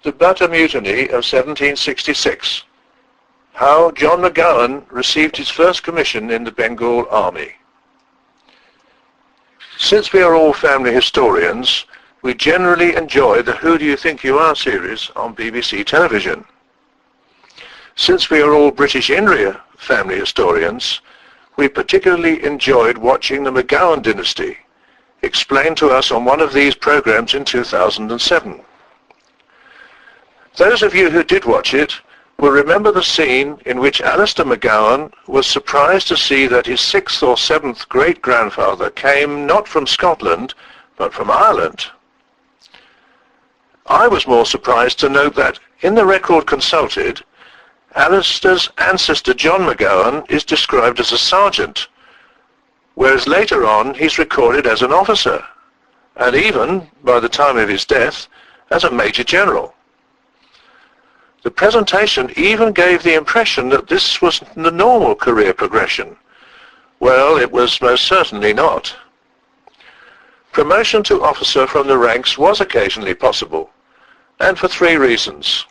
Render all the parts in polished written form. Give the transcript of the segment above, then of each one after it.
The Batta Mutiny of 1766. How John McGowan received his first commission in the Bengal Army. Since we are all family historians, we generally enjoy the Who Do You Think You Are series on BBC television. Since we are all British India family historians, we particularly enjoyed watching the McGowan dynasty, explained to us on one of these programs in 2007. Those of you who did watch it will remember the scene in which Alistair McGowan was surprised to see that his 6th or 7th great-grandfather came not from Scotland, but from Ireland. I was more surprised to note that, in the record consulted, Alistair's ancestor John McGowan is described as a sergeant, whereas later on he's recorded as an officer, and even, by the time of his death, as a major general. The presentation even gave the impression that this was the normal career progression. Well, it was most certainly not. Promotion to officer from the ranks was occasionally possible, and for 3 reasons.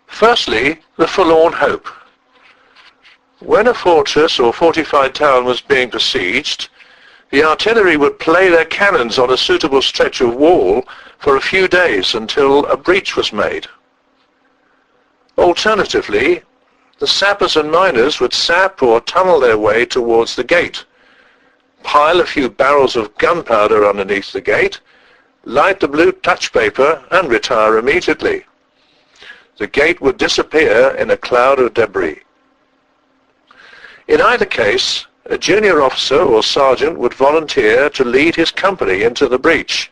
Firstly, the forlorn hope. When a fortress or fortified town was being besieged, the artillery would play their cannons on a suitable stretch of wall for a few days until a breach was made. Alternatively, the sappers and miners would sap or tunnel their way towards the gate, pile a few barrels of gunpowder underneath the gate, light the blue touch paper and retire immediately. The gate would disappear in a cloud of debris. In either case, a junior officer or sergeant would volunteer to lead his company into the breach.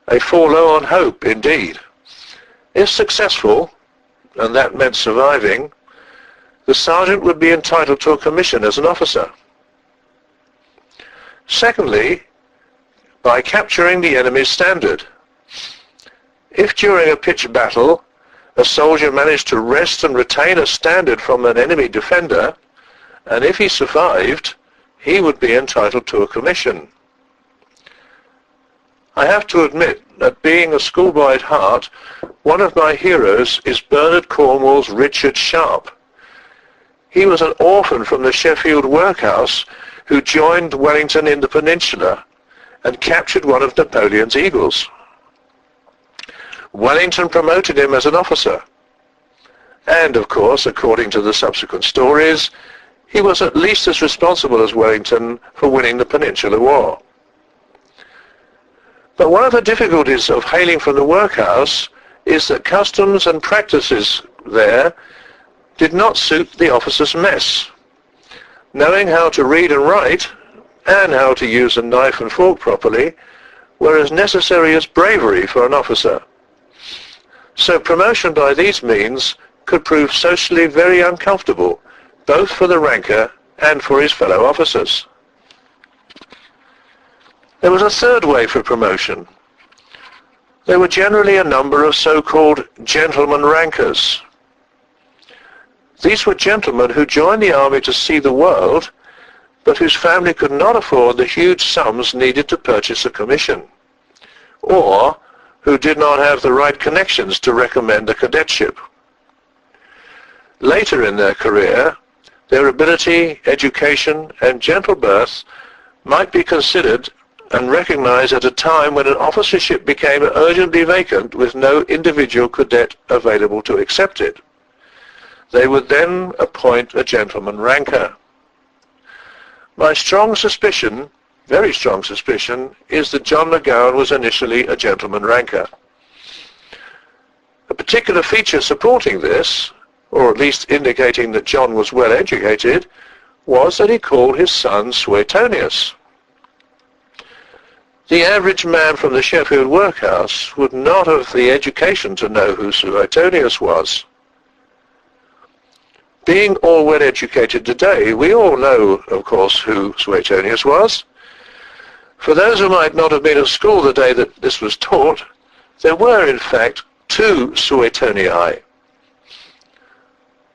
A forlorn hope indeed. If successful, and that meant surviving, the sergeant would be entitled to a commission as an officer. Secondly, by capturing the enemy's standard. If during a pitched battle a soldier managed to wrest and retain a standard from an enemy defender, and if he survived, he would be entitled to a commission. I have to admit that, being a schoolboy at heart, one of my heroes is Bernard Cornwall's Richard Sharp. He was an orphan from the Sheffield workhouse who joined Wellington in the Peninsula and captured one of Napoleon's eagles. Wellington promoted him as an officer, and of course, according to the subsequent stories, he was at least as responsible as Wellington for winning the Peninsular War. But one of the difficulties of hailing from the workhouse is that customs and practices there did not suit the officer's mess. Knowing how to read and write, and how to use a knife and fork properly, were as necessary as bravery for an officer. So promotion by these means could prove socially very uncomfortable, both for the ranker and for his fellow officers. There was a third way for promotion. There were generally a number of so-called gentleman rankers. These were gentlemen who joined the army to see the world, but whose family could not afford the huge sums needed to purchase a commission, or who did not have the right connections to recommend a cadetship. Later in their career, their ability, education, and gentle birth might be considered and recognized at a time when an officership became urgently vacant with no individual cadet available to accept it. They would then appoint a gentleman ranker. My strong suspicion, very strong suspicion, is that John McGowan was initially a gentleman ranker. A particular feature supporting this, or at least indicating that John was well educated, was that he called his son Suetonius. The average man from the Sheffield workhouse would not have the education to know who Suetonius was. Being all well educated today, we all know, of course, who Suetonius was. For those who might not have been at school the day that this was taught, there were, in fact, 2 Suetonii.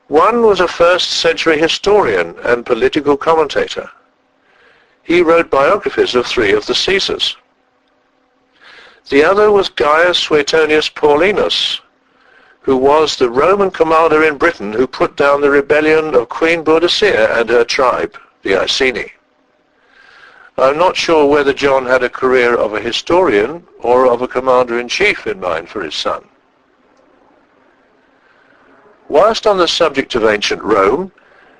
One was a 1st century historian and political commentator. He wrote biographies of 3 of the Caesars. The other was Gaius Suetonius Paulinus, who was the Roman commander in Britain who put down the rebellion of Queen Boadicea and her tribe, the Iceni. I'm not sure whether John had a career of a historian or of a commander-in-chief in mind for his son. Whilst on the subject of ancient Rome,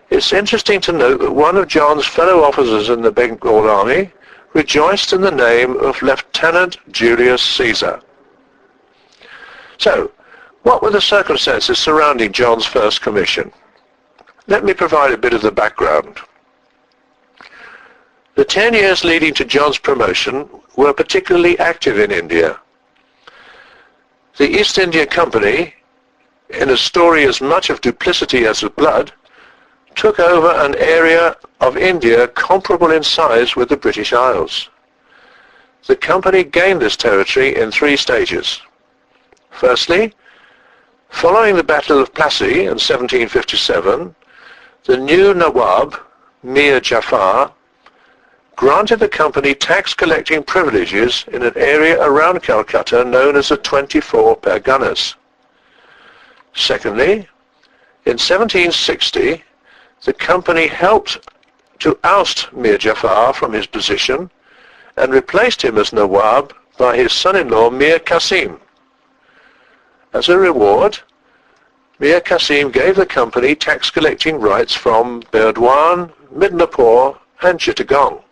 it's interesting to note that one of John's fellow officers in the Bengal army rejoiced in the name of Lieutenant Julius Caesar. So, what were the circumstances surrounding John's first commission? Let me provide a bit of the background. The 10 years leading to John's promotion were particularly active in India. The East India Company, in a story as much of duplicity as of blood, took over an area of India comparable in size with the British Isles. The company gained this territory in 3 stages. Firstly, following the Battle of Plassey in 1757, the new Nawab, Mir Jafar, granted the company tax-collecting privileges in an area around Calcutta known as the 24 Parganas. Secondly, in 1760, the company helped to oust Mir Jafar from his position and replaced him as Nawab by his son-in-law Mir Qasim. As a reward, Mir Qasim gave the company tax-collecting rights from Burdwan, Midnapore and Chittagong.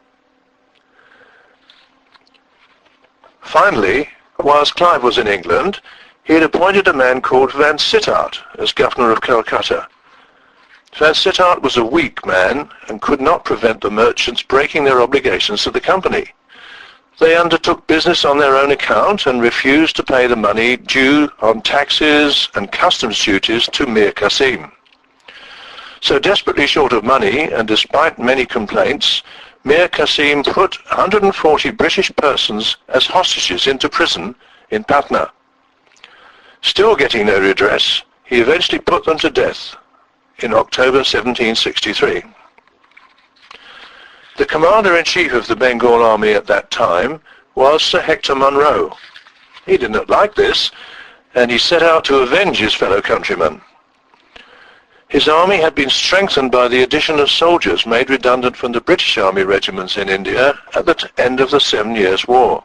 Finally, whilst Clive was in England, he had appointed a man called Van Sittart as governor of Calcutta. Van Sittart was a weak man and could not prevent the merchants breaking their obligations to the company. They undertook business on their own account and refused to pay the money due on taxes and customs duties to Mir Qasim. So desperately short of money, and despite many complaints, Mir Qasim put 140 British persons as hostages into prison in Patna. Still getting no redress, he eventually put them to death in October 1763. The commander-in-chief of the Bengal army at that time was Sir Hector Munro. He did not like this, and he set out to avenge his fellow countrymen. His army had been strengthened by the addition of soldiers made redundant from the British Army regiments in India at the end of the 7 Years' War.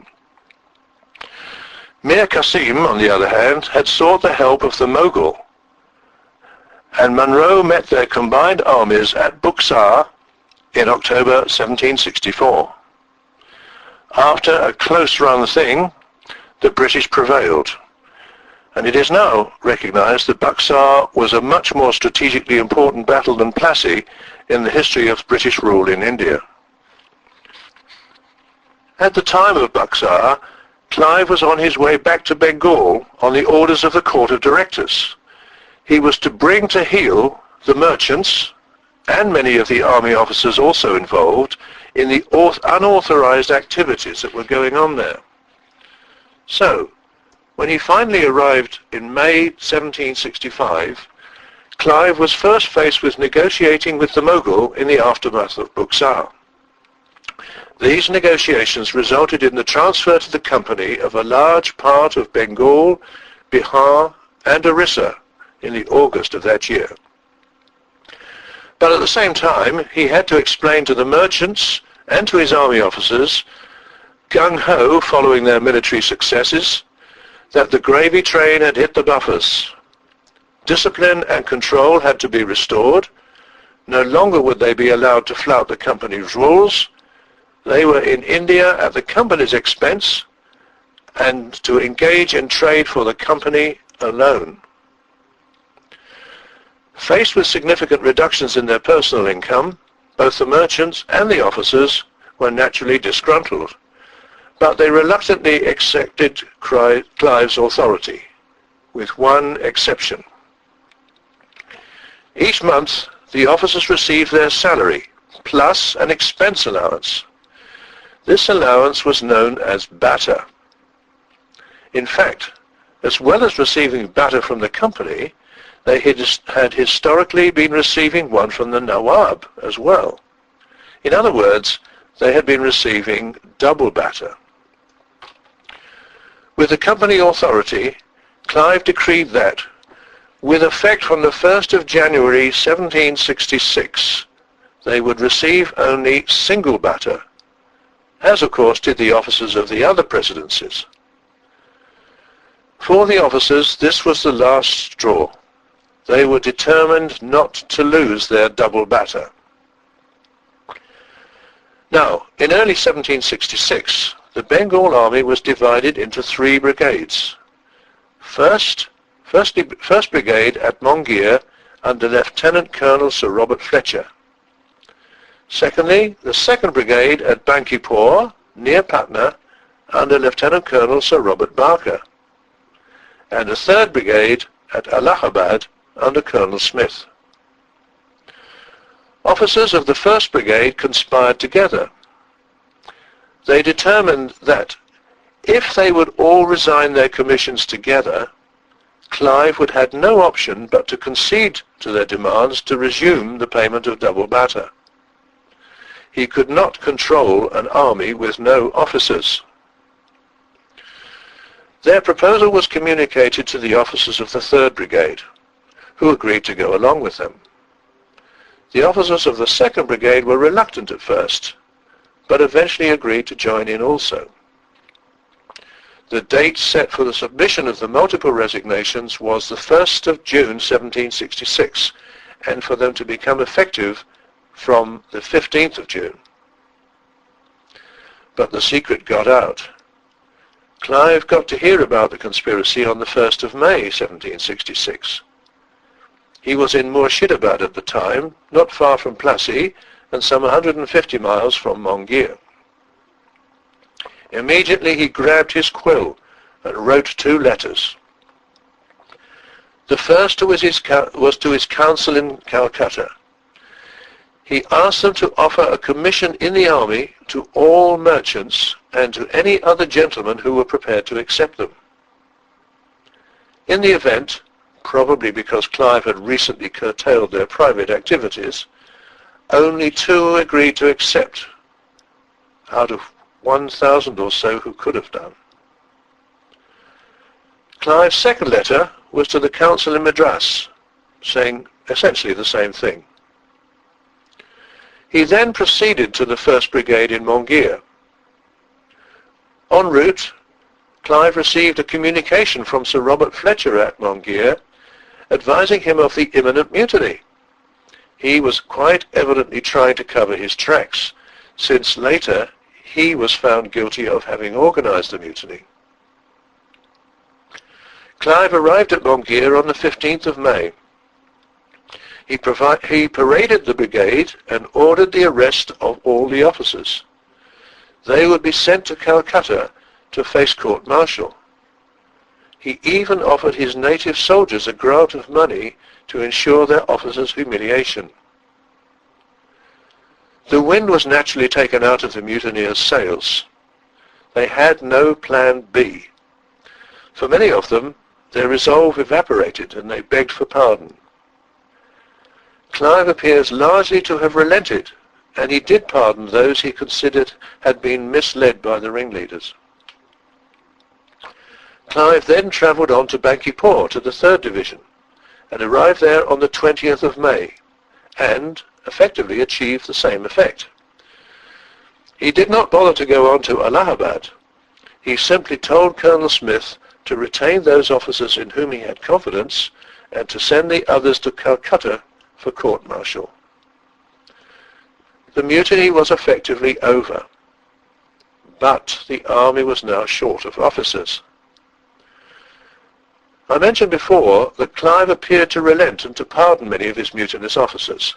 Mir Qasim, on the other hand, had sought the help of the Mughal, and Munro met their combined armies at Buxar in October 1764. After a close-run thing, the British prevailed, and it is now recognized that Buxar was a much more strategically important battle than Plassey in the history of British rule in India. At the time of Buxar, Clive was on his way back to Bengal on the orders of the Court of Directors. He was to bring to heel the merchants and many of the army officers also involved in the unauthorized activities that were going on there. So, when he finally arrived in May 1765, Clive was first faced with negotiating with the Mughal in the aftermath of Buxar. These negotiations resulted in the transfer to the company of a large part of Bengal, Bihar and Orissa in the August of that year. But at the same time, he had to explain to the merchants and to his army officers, gung-ho following their military successes, that the gravy train had hit the buffers. Discipline and control had to be restored. No longer would they be allowed to flout the company's rules. They were in India at the company's expense and to engage in trade for the company alone. Faced with significant reductions in their personal income, both the merchants and the officers were naturally disgruntled, but they reluctantly accepted Clive's authority, with one exception. Each month, the officers received their salary, plus an expense allowance. This allowance was known as batta. In fact, as well as receiving batta from the company, they had historically been receiving one from the Nawab as well. In other words, they had been receiving double batta. With the company authority, Clive decreed that, with effect from the 1st of January 1766, they would receive only single batter, as of course did the officers of the other presidencies. For the officers, this was the last straw. They were determined not to lose their double batter. Now, in early 1766, the Bengal army was divided into 3 brigades. First Brigade at Mongeer under Lieutenant Colonel Sir Robert Fletcher. Secondly, the 2nd Brigade at Bankipore, near Patna, under Lieutenant Colonel Sir Robert Barker. And the 3rd Brigade at Allahabad under Colonel Smith. Officers of the 1st Brigade conspired together. They determined that if they would all resign their commissions together, Clive would have no option but to concede to their demands to resume the payment of double batter. He could not control an army with no officers. Their proposal was communicated to the officers of the 3rd Brigade, who agreed to go along with them. The officers of the 2nd Brigade were reluctant at first, but eventually agreed to join in also. The date set for the submission of the multiple resignations was the 1st of June 1766, and for them to become effective from the 15th of June. But the secret got out. Clive got to hear about the conspiracy on the 1st of May 1766. He was in Murshidabad at the time, not far from Plassey, and some 150 miles from Mongeer. Immediately he grabbed his quill and wrote 2 letters. The first was to his council in Calcutta. He asked them to offer a commission in the army to all merchants and to any other gentlemen who were prepared to accept them. In the event, probably because Clive had recently curtailed their private activities, only 2 agreed to accept, out of 1,000 or so who could have done. Clive's second letter was to the council in Madras, saying essentially the same thing. He then proceeded to the 1st Brigade in Mongeer. En route, Clive received a communication from Sir Robert Fletcher at Mongeer, advising him of the imminent mutiny. He was quite evidently trying to cover his tracks, since later he was found guilty of having organized the mutiny. Clive arrived at Mongeer on the 15th of May. He paraded the brigade and ordered the arrest of all the officers. They would be sent to Calcutta to face court-martial. He even offered his native soldiers a grant of money to ensure their officers' humiliation. The wind was naturally taken out of the mutineers' sails. They had no plan B. For many of them, their resolve evaporated and they begged for pardon. Clive appears largely to have relented, and he did pardon those he considered had been misled by the ringleaders. Clive then travelled on to Bankipore to the 3rd Division, and arrived there on the 20th of May, and effectively achieved the same effect. He did not bother to go on to Allahabad. He simply told Colonel Smith to retain those officers in whom he had confidence, and to send the others to Calcutta for court-martial. The mutiny was effectively over, but the army was now short of officers. I mentioned before that Clive appeared to relent and to pardon many of his mutinous officers.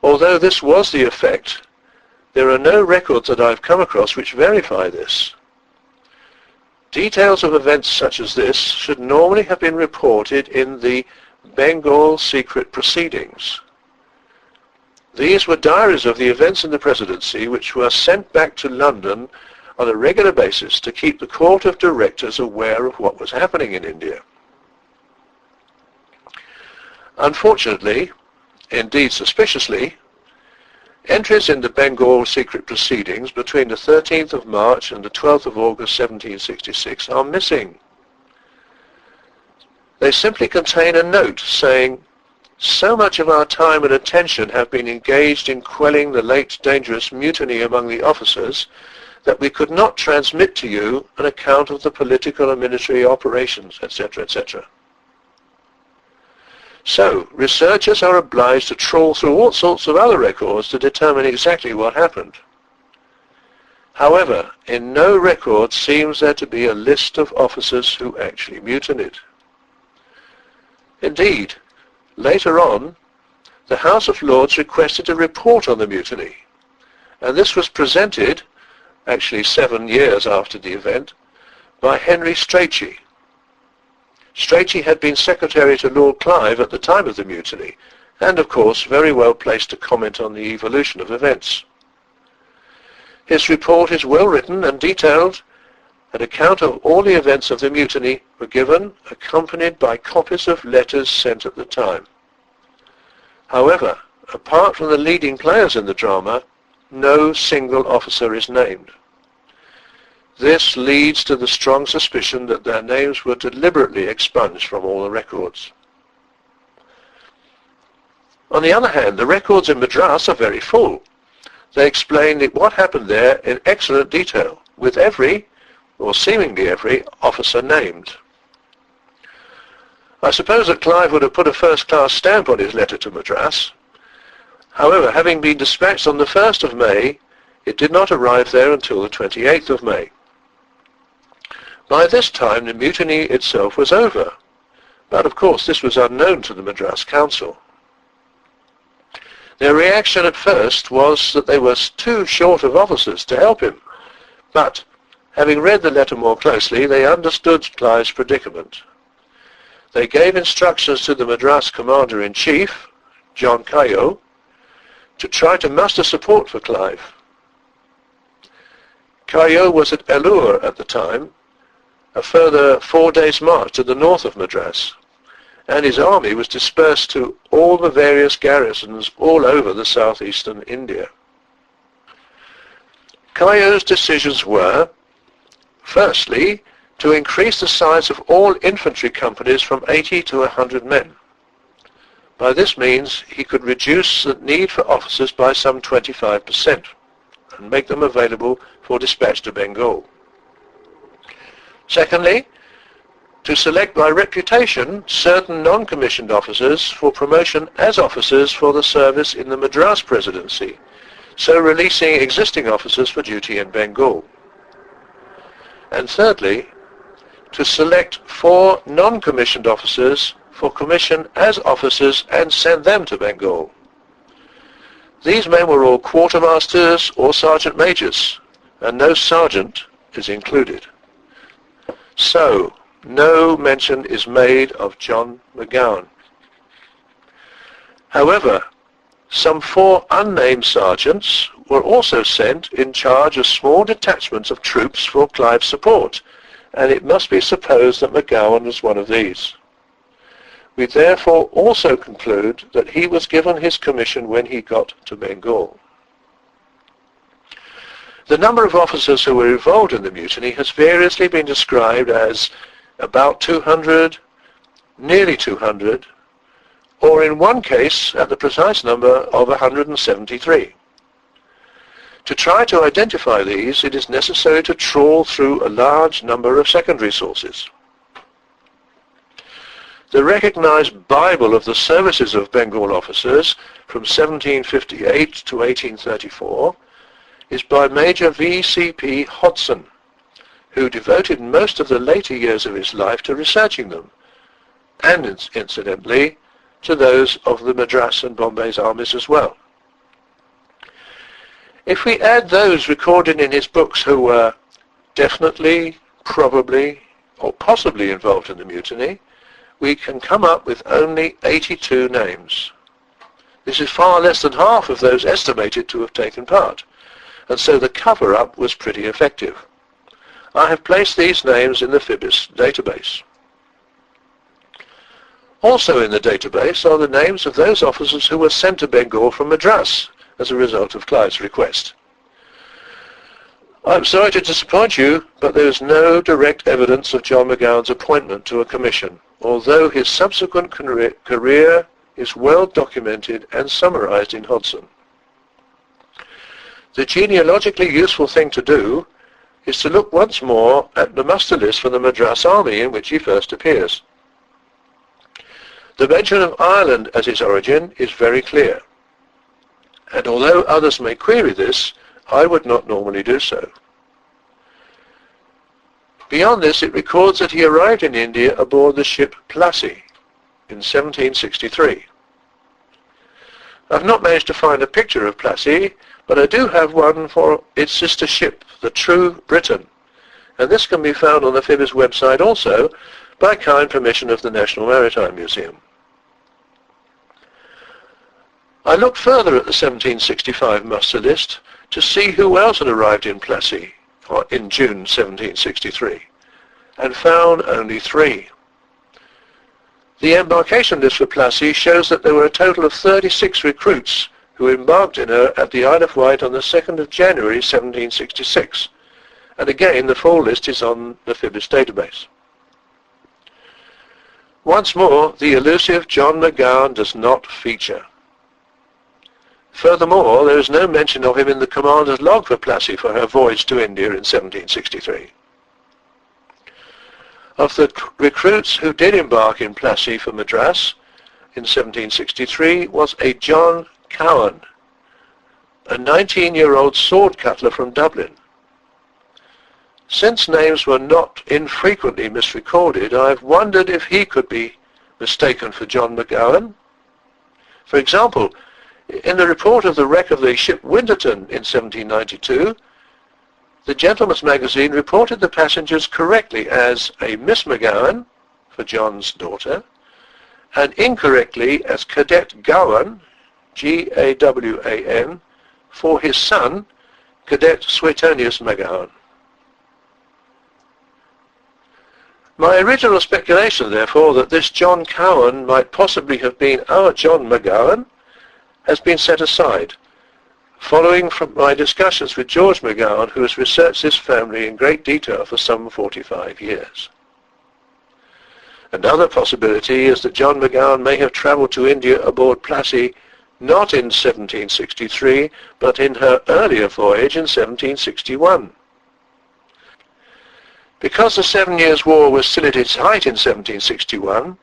Although this was the effect, there are no records that I've come across which verify this. Details of events such as this should normally have been reported in the Bengal secret proceedings. These were diaries of the events in the presidency which were sent back to London on a regular basis to keep the court of directors aware of what was happening in India. Unfortunately, indeed suspiciously, Entries in the Bengal secret proceedings between the 13th of March and the 12th of August 1766 are missing. They simply contain a note saying, "So much of our time and attention have been engaged in quelling the late dangerous mutiny among the officers that we could not transmit to you an account of the political and military operations," etc., etc. So, researchers are obliged to trawl through all sorts of other records to determine exactly what happened. However, in no record seems there to be a list of officers who actually mutinied. Indeed, later on, the House of Lords requested a report on the mutiny, and this was presented, actually 7 years after the event, by Henry Strachey. Strachey had been secretary to Lord Clive at the time of the mutiny, and of course very well placed to comment on the evolution of events. His report is well written and detailed. An account of all the events of the mutiny were given, accompanied by copies of letters sent at the time. However, apart from the leading players in the drama, no single officer is named. This leads to the strong suspicion that their names were deliberately expunged from all the records. On the other hand, the records in Madras are very full. They explain what happened there in excellent detail, with every, or seemingly every, officer named. I suppose that Clive would have put a first-class stamp on his letter to Madras. However, having been dispatched on the 1st of May, it did not arrive there until the 28th of May. By this time the mutiny itself was over, but of course this was unknown to the Madras Council. Their reaction at first was that they were too short of officers to help him, but having read the letter more closely, they understood Clive's predicament. They gave instructions to the Madras Commander-in-Chief, John Cayo, to try to muster support for Clive. Cayo was at Ellore at the time, a further 4 days' march to the north of Madras, and his army was dispersed to all the various garrisons all over the southeastern India. Cayo's decisions were, firstly, to increase the size of all infantry companies from 80 to 100 men. By this means, he could reduce the need for officers by some 25% and make them available for dispatch to Bengal. Secondly, to select by reputation certain non-commissioned officers for promotion as officers for the service in the Madras Presidency, so releasing existing officers for duty in Bengal. And thirdly, to select 4 non-commissioned officers for commission as officers and send them to Bengal. These men were all quartermasters or sergeant majors, and no sergeant is included. So, no mention is made of John McGowan. However, some 4 unnamed sergeants were also sent in charge of small detachments of troops for Clive's support, and it must be supposed that McGowan was one of these. We therefore also conclude that he was given his commission when he got to Bengal. The number of officers who were involved in the mutiny has variously been described as about 200, nearly 200, or in one case at the precise number of 173. To try to identify these, it is necessary to trawl through a large number of secondary sources. The recognized Bible of the services of Bengal officers from 1758 to 1834 is by Major V.C.P. Hodson, who devoted most of the later years of his life to researching them, and incidentally to those of the Madras and Bombay's armies as well. If we add those recorded in his books who were definitely, probably, or possibly involved in the mutiny, we can come up with only 82 names. This is far less than half of those estimated to have taken part, and so the cover-up was pretty effective. I have placed these names in the FIBIS database. Also in the database are the names of those officers who were sent to Bengal from Madras, as a result of Clive's request. I'm sorry to disappoint you, but there is no direct evidence of John McGowan's appointment to a commission, although his subsequent career is well documented and summarized in Hodson. The genealogically useful thing to do is to look once more at the muster list for the Madras army in which he first appears. The mention of Ireland as its origin is very clear, and although others may query this, I would not normally do so. Beyond this, it records that he arrived in India aboard the ship Plassey in 1763. I've not managed to find a picture of Plassey, but I do have one for its sister ship, the True Britain, and this can be found on the Fibbers website also, by kind permission of the National Maritime Museum. I looked further at the 1765 muster list to see who else had arrived in Plassey in June 1763, and found only 3. The embarkation list for Plassey shows that there were a total of 36 recruits who embarked in her at the Isle of Wight on the 2nd of January 1766, and again the full list is on the Fibbers database. Once more, the elusive John McGowan does not feature. Furthermore, there is no mention of him in the commander's log for Plassey for her voyage to India in 1763. Of the recruits who did embark in Plassey for Madras in 1763 was a John Cowan, a 19-year-old sword cutler from Dublin. Since names were not infrequently misrecorded, I have wondered if he could be mistaken for John McGowan. For example, in the report of the wreck of the ship Winterton in 1792, the Gentleman's Magazine reported the passengers correctly as a Miss McGowan, for John's daughter, and incorrectly as Cadet Gowan, G-A-W-A-N, for his son, Cadet Suetonius McGowan. My original speculation, therefore, that this John Cowan might possibly have been our John McGowan has been set aside, following from my discussions with George McGowan, who has researched this family in great detail for some 45 years. Another possibility is that John McGowan may have travelled to India aboard Plassey not in 1763, but in her earlier voyage in 1761. Because the 7 Years' War was still at its height in 1761,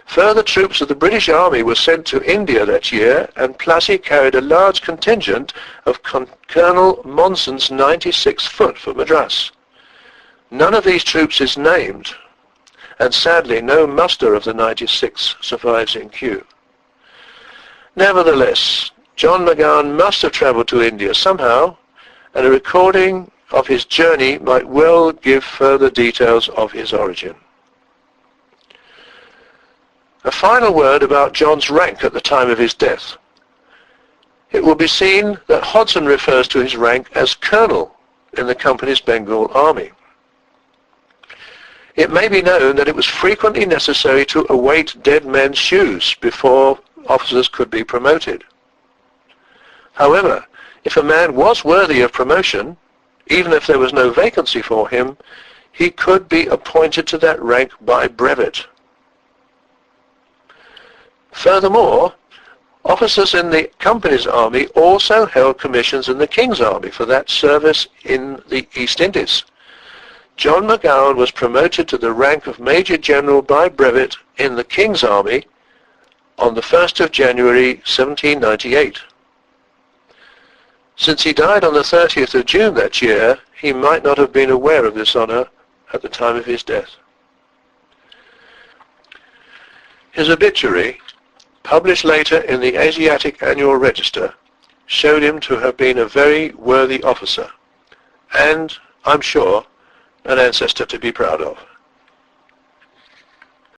further troops of the British Army were sent to India that year, and Plassey carried a large contingent of Colonel Monson's 96th Foot for Madras. None of these troops is named, and sadly no muster of the 96 survives in Kew. Nevertheless, John McGowan must have travelled to India somehow, and a recording of his journey might well give further details of his origin. A final word about John's rank at the time of his death. It will be seen that Hodson refers to his rank as Colonel in the company's Bengal army. It may be known that it was frequently necessary to await dead men's shoes before officers could be promoted. However, if a man was worthy of promotion, even if there was no vacancy for him, he could be appointed to that rank by brevet. Furthermore, officers in the company's army also held commissions in the King's Army for that service in the East Indies. John McGowan was promoted to the rank of Major General by brevet in the King's Army on the 1st of January 1798. Since he died on the 30th of June that year, he might not have been aware of this honour at the time of his death. His obituary, published later in the Asiatic Annual Register, showed him to have been a very worthy officer, and, I'm sure, an ancestor to be proud of.